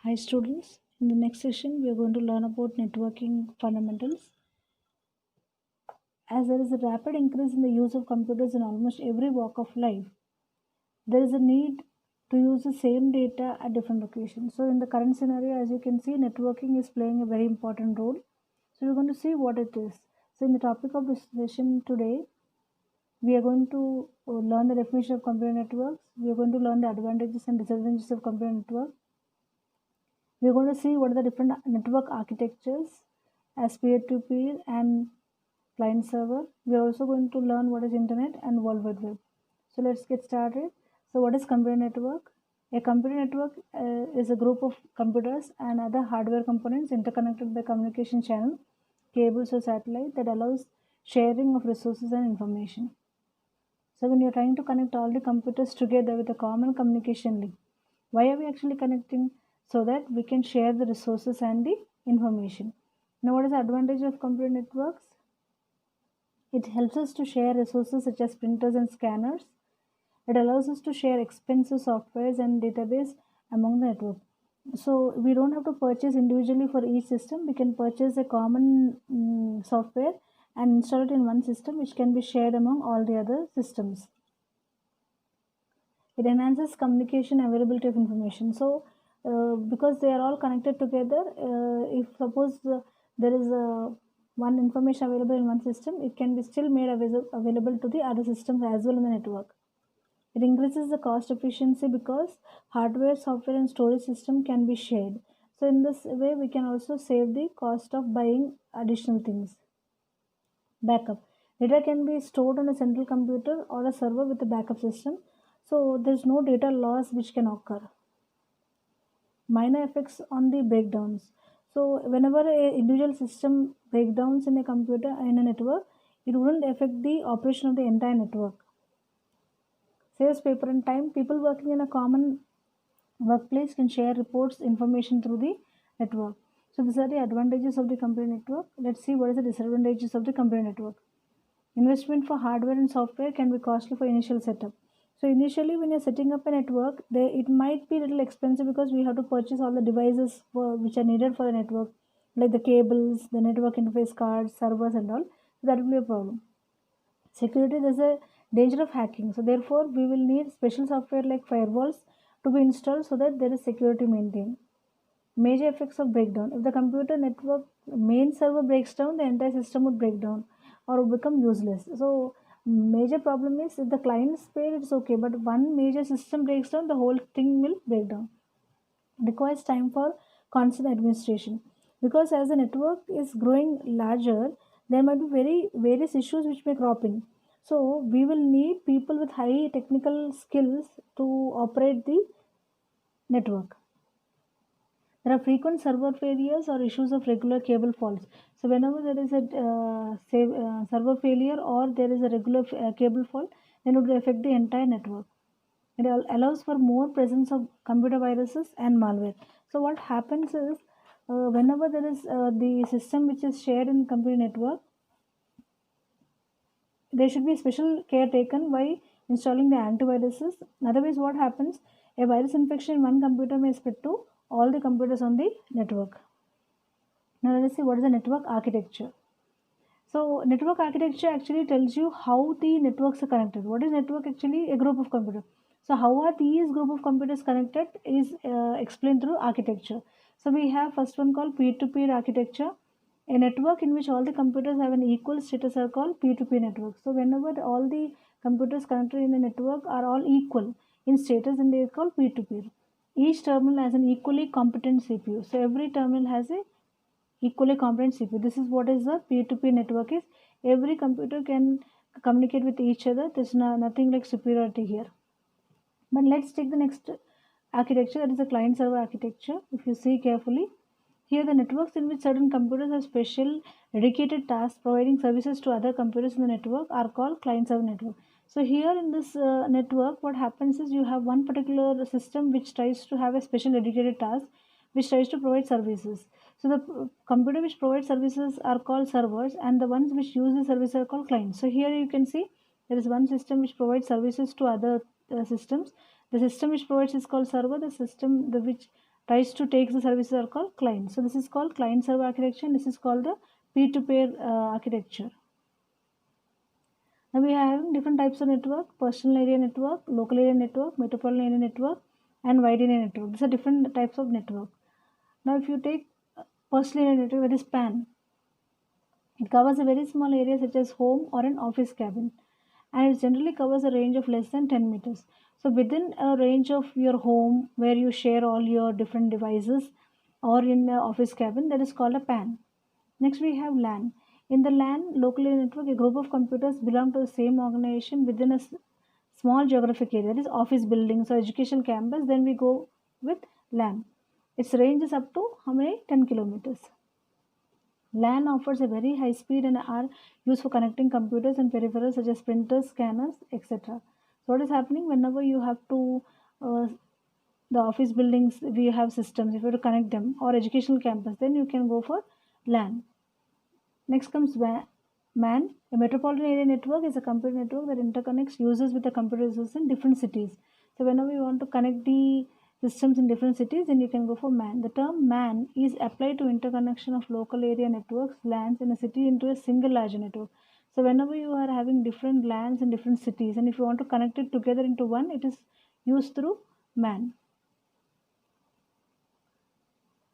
Hi students, in the next session we are going to learn about networking fundamentals. As there is a rapid increase in the use of computers in almost every walk of life, there is a need to use the same data at different locations. So in the current scenario, as you can see, networking is playing a very important role. So we're going to see what it is. So in the topic of this session today, we are going to learn the definition of computer networks. We are going to learn the advantages and disadvantages of computer network. We're going to see what are the different network architectures as peer-to-peer and client server. We are also going to learn what is internet and World Wide Web. So let's get started. So what is computer network? A computer network is a group of computers and other hardware components interconnected by communication channel, cables or satellite that allows sharing of resources and information. So when you're trying to connect all the computers together with a common communication link, why are we actually connecting? So that we can share the resources and the information. Now what is the advantage of computer networks? It helps us to share resources such as printers and scanners. It allows us to share expensive softwares and database among the network. So we don't have to purchase individually for each system. We can purchase a common software and install it in one system which can be shared among all the other systems. It enhances communication availability of information. So because they are all connected together, if suppose there is one information available in one system, it can be still made available to the other systems as well in the network. It increases the cost efficiency because hardware, software and storage system can be shared. So in this way we can also save the cost of buying additional things. Backup. Data can be stored on a central computer or a server with a backup system. So there's no data loss which can occur. Minor effects on the breakdowns. So whenever a individual system breakdowns in a computer in a network, it wouldn't affect the operation of the entire network. Saves paper and time. People working in a common workplace can share reports, information through the network. So these are the advantages of the computer network. Let's see what is the disadvantages of the computer network. Investment for hardware and software can be costly for initial setup. So initially when you're setting up a network, it might be a little expensive because we have to purchase all the devices which are needed for the network, like the cables, the network interface cards, servers and all. So that will be a problem. Security, there's a danger of hacking. So therefore we will need special software like firewalls to be installed so that there is security maintained. Major effects of breakdown. If the computer network main server breaks down, the entire system would break down or become useless. So major problem is if the client's fail, it's okay, but one major system breaks down, the whole thing will break down. Requires time for constant administration because as the network is growing larger, there might be very various issues which may crop in. So we will need people with high technical skills to operate the network. There are frequent server failures or issues of regular cable faults. So whenever there is a server failure or there is a regular cable fault, then it will affect the entire network. It allows for more presence of computer viruses and malware. So what happens is whenever there is the system which is shared in computer network, there should be special care taken by installing the antiviruses. Otherwise, what happens? A virus infection in one computer may spread to all the computers on the network. Now let us see what is the network architecture. So network architecture actually tells you how the networks are connected. What is network actually? A group of computers. So how are these group of computers connected is explained through architecture. So we have first one called peer-to-peer architecture. A network in which all the computers have an equal status are called peer-to-peer network. So whenever all the computers connected in a network are all equal in status, then they are called peer-to-peer. Each terminal has an equally competent CPU. So every terminal has a equally competent CPU. This is what is the peer-to-peer network is. Every computer can communicate with each other. There's nothing like superiority here. But let's take the next architecture, that is the client server architecture. If you see carefully, here the networks in which certain computers have special dedicated tasks providing services to other computers in the network are called client server network. So here in this network, what happens is you have one particular system which tries to have a special dedicated task which tries to provide services. So the computer which provides services are called servers and the ones which use the service are called clients. So here you can see there is one system which provides services to other systems. The system which provides is called server. The system which tries to take the services are called clients. So this is called client server architecture, and this is called the peer-to-peer architecture. Now we are having different types of network: personal area network, local area network, metropolitan area network, and wide area network. These are different types of network. Now if you take personal area network, that is PAN, it covers a very small area such as home or an office cabin, and it generally covers a range of less than 10 meters. So within a range of your home where you share all your different devices, or in the office cabin, that is called a PAN. Next we have LAN. In the LAN local area network, a group of computers belong to the same organization within a small geographic area, that is office buildings or educational campus. Then we go with LAN. Its range is up to how many? 10 kilometers. LAN offers a very high speed and are used for connecting computers and peripherals such as printers, scanners, etc. So what is happening whenever you have to the office buildings, we have systems, if you have to connect them, or educational campus, then you can go for LAN. Next comes MAN. A metropolitan area network is a computer network that interconnects users with the computer resources in different cities. So whenever you want to connect the systems in different cities, then you can go for MAN. The term MAN is applied to interconnection of local area networks, LANs in a city into a single larger network. So whenever you are having different LANs in different cities, and if you want to connect it together into one, it is used through MAN.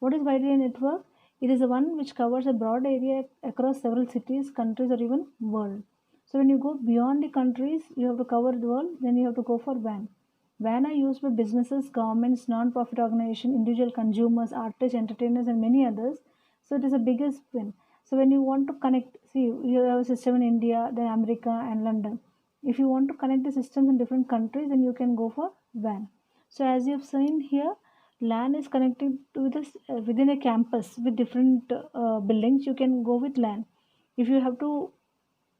What is wide area network? It is the one which covers a broad area across several cities, countries, or even world. So when you go beyond the countries, you have to cover the world, then you have to go for WAN. WAN are used by businesses, governments, non-profit organizations, individual consumers, artists, entertainers, and many others. So it is the biggest win. So when you want to connect, see, you have a system in India, then America, and London. If you want to connect the systems in different countries, then you can go for WAN. So as you have seen here, LAN is connected to this within a campus with different buildings. You can go with LAN. If you have to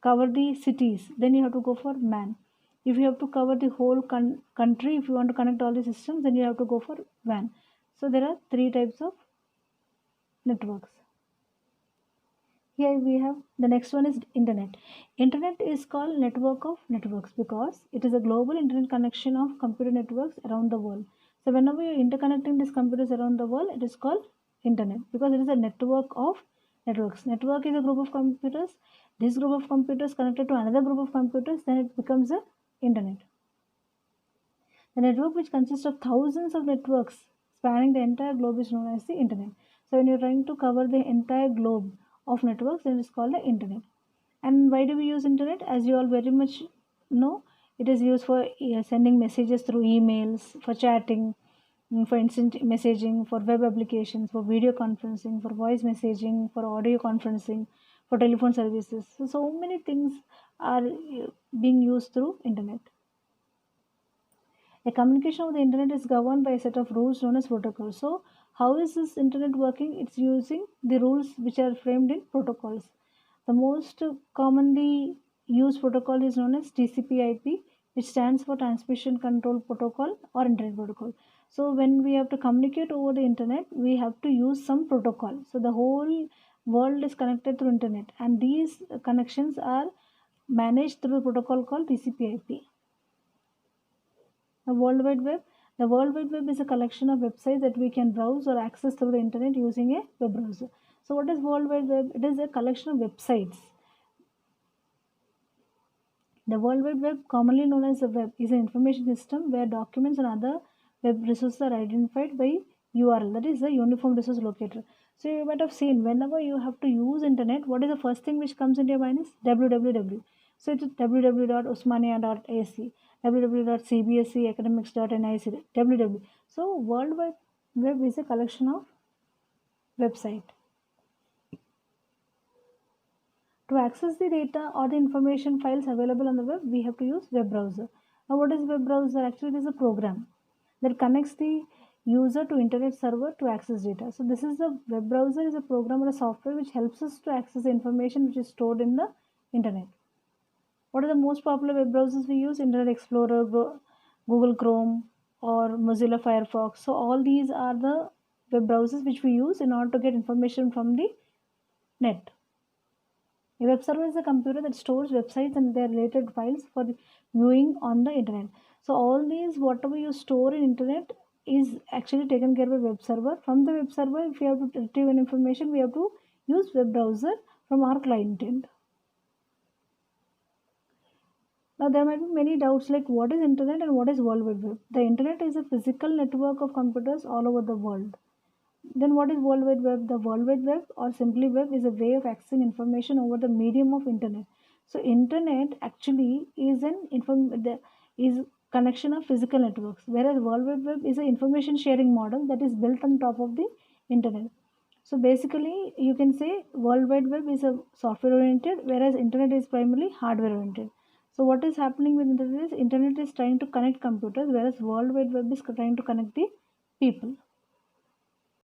cover the cities, then you have to go for MAN. If you have to cover the whole country, if you want to connect all the systems, then you have to go for WAN. So there are three types of networks. Here we have the next one is internet. Internet is called network of networks because it is a global internet connection of computer networks around the world. So whenever you're interconnecting these computers around the world, it is called internet because it is a network of networks. Network is a group of computers. This group of computers connected to another group of computers, then it becomes a internet. The network, which consists of thousands of networks spanning the entire globe, is known as the internet. So when you're trying to cover the entire globe of networks, then it's called the internet. And why do we use internet? As you all very much know, it is used for sending messages through emails, for chatting, for instant messaging, for web applications, for video conferencing, for voice messaging, for audio conferencing, for telephone services. So many things are being used through internet. A communication over the internet is governed by a set of rules known as protocols. So, how is this internet working? It's using the rules which are framed in protocols. The most commonly used protocol is known as TCP/IP, which stands for Transmission Control Protocol or Internet Protocol. So, when we have to communicate over the internet, we have to use some protocol. So, the whole world is connected through internet, and these connections are managed through a protocol called TCP/IP. The World Wide Web. The World Wide Web is a collection of websites that we can browse or access through the internet using a web browser. So, what is World Wide Web? It is a collection of websites. The World Wide Web, commonly known as the web, is an information system where documents and other web resources are identified by URL, that is the Uniform Resource Locator. So, you might have seen whenever you have to use internet, what is the first thing which comes into your mind is www. So, it's www.usmania.ac, www.cbseacademics.nic, www. So, World Wide Web is a collection of website. To access the data or the information files available on the web, we have to use web browser. Now, what is web browser? Actually, it is a program that connects the user to internet server to access data. So, this is the web browser is a program or a software which helps us to access the information which is stored in the internet. What are the most popular web browsers we use? Internet Explorer, Google Chrome, or Mozilla Firefox. So, all these are the web browsers which we use in order to get information from the net. A web server is a computer that stores websites and their related files for viewing on the internet. So all these, whatever you store in internet, is actually taken care by web server. From the web server, if we have to retrieve an information, we have to use web browser from our client end. Now there might be many doubts like what is internet and what is World Wide Web. The internet is a physical network of computers all over the world. Then what is World Wide Web? The World Wide Web or simply web is a way of accessing information over the medium of internet. So internet actually is is connection of physical networks, whereas World Wide Web is an information sharing model that is built on top of the internet. So basically you can say World Wide Web is a software oriented, whereas internet is primarily hardware oriented. So what is happening with internet is trying to connect computers, whereas World Wide Web is trying to connect the people.